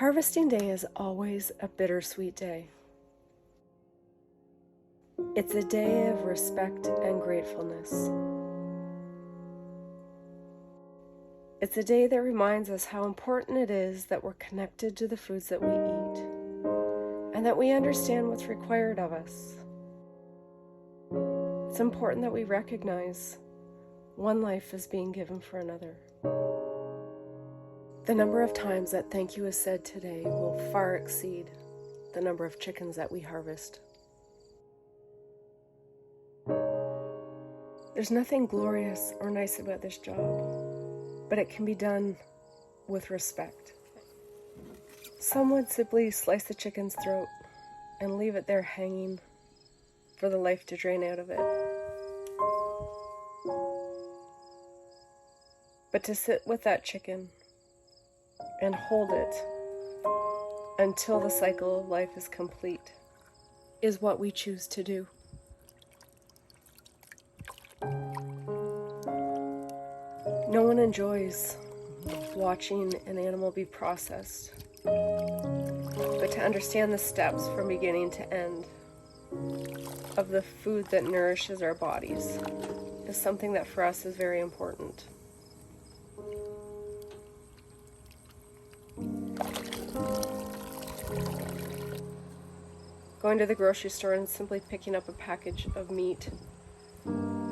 Harvesting day is always a bittersweet day. It's a day of respect and gratefulness. It's a day that reminds us how important it is that we're connected to the foods that we eat and that we understand what's required of us. It's important that we recognize one life is being given for another. The number of times that thank you is said today will far exceed the number of chickens that we harvest. There's nothing glorious or nice about this job, but it can be done with respect. Some would simply slice the chicken's throat and leave it there hanging for the life to drain out of it. But to sit with that chicken and hold it until the cycle of life is complete is what we choose to do. No one enjoys watching an animal be processed, but to understand the steps from beginning to end of the food that nourishes our bodies is something that for us is very important. Going to the grocery store and simply picking up a package of meat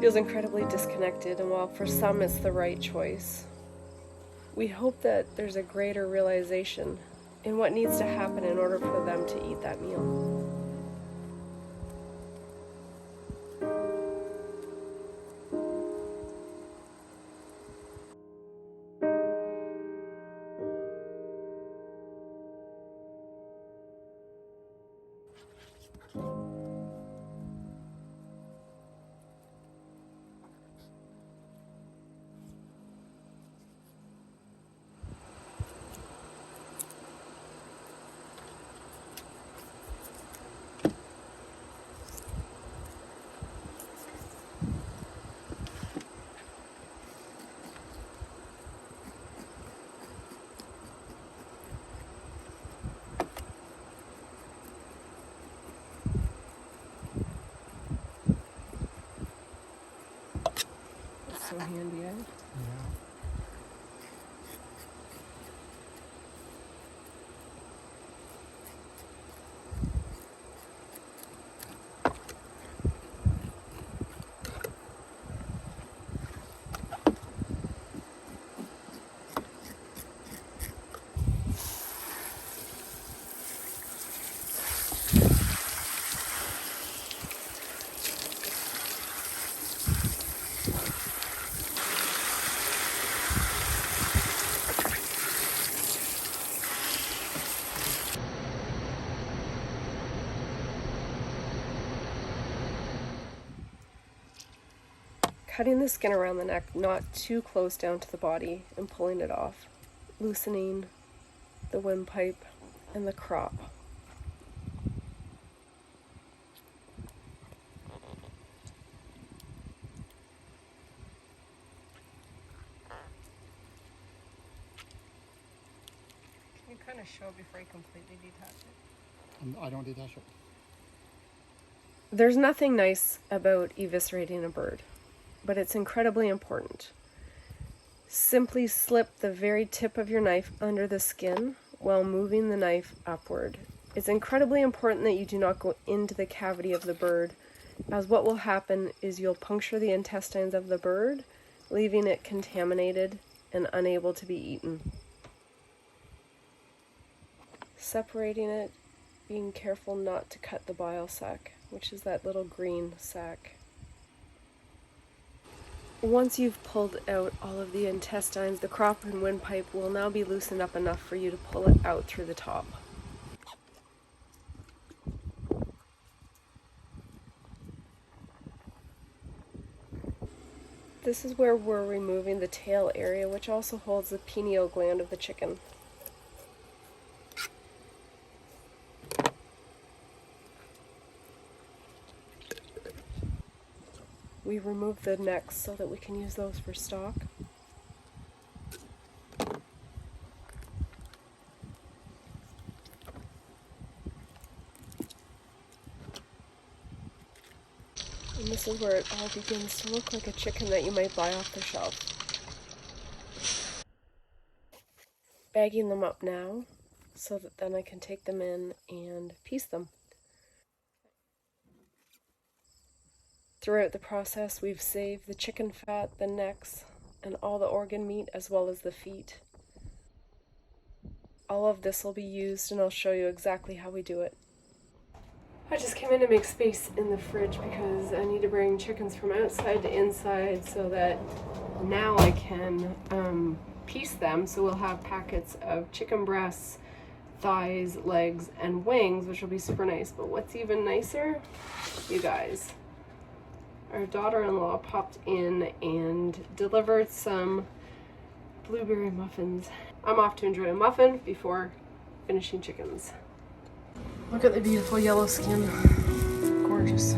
feels incredibly disconnected, and while for some it's the right choice, we hope that there's a greater realization in what needs to happen in order for them to eat that meal. That's so handy, eh? Yeah. Cutting the skin around the neck, not too close down to the body, and pulling it off, loosening the windpipe and the crop. Can you kind of show it before you completely detach it? I don't detach it. There's nothing nice about eviscerating a bird, but it's incredibly important. Simply slip the very tip of your knife under the skin while moving the knife upward. It's incredibly important that you do not go into the cavity of the bird, as what will happen is you'll puncture the intestines of the bird, leaving it contaminated and unable to be eaten. Separating it, being careful not to cut the bile sac, which is that little green sac. Once you've pulled out all of the intestines, the crop and windpipe will now be loosened up enough for you to pull it out through the top. This is where we're removing the tail area, which also holds the pineal gland of the chicken. We remove the necks so that we can use those for stock. And this is where it all begins to look like a chicken that you might buy off the shelf. Bagging them up now so that then I can take them in and piece them. Throughout the process, we've saved the chicken fat, the necks, and all the organ meat as well as the feet. All of this will be used and I'll show you exactly how we do it. I just came in to make space in the fridge because I need to bring chickens from outside to inside so that now I can piece them. So we'll have packets of chicken breasts, thighs, legs, and wings, which will be super nice. But what's even nicer, you guys, our daughter-in-law popped in and delivered some blueberry muffins. I'm off to enjoy a muffin before finishing chickens. Look at the beautiful yellow skin. Gorgeous.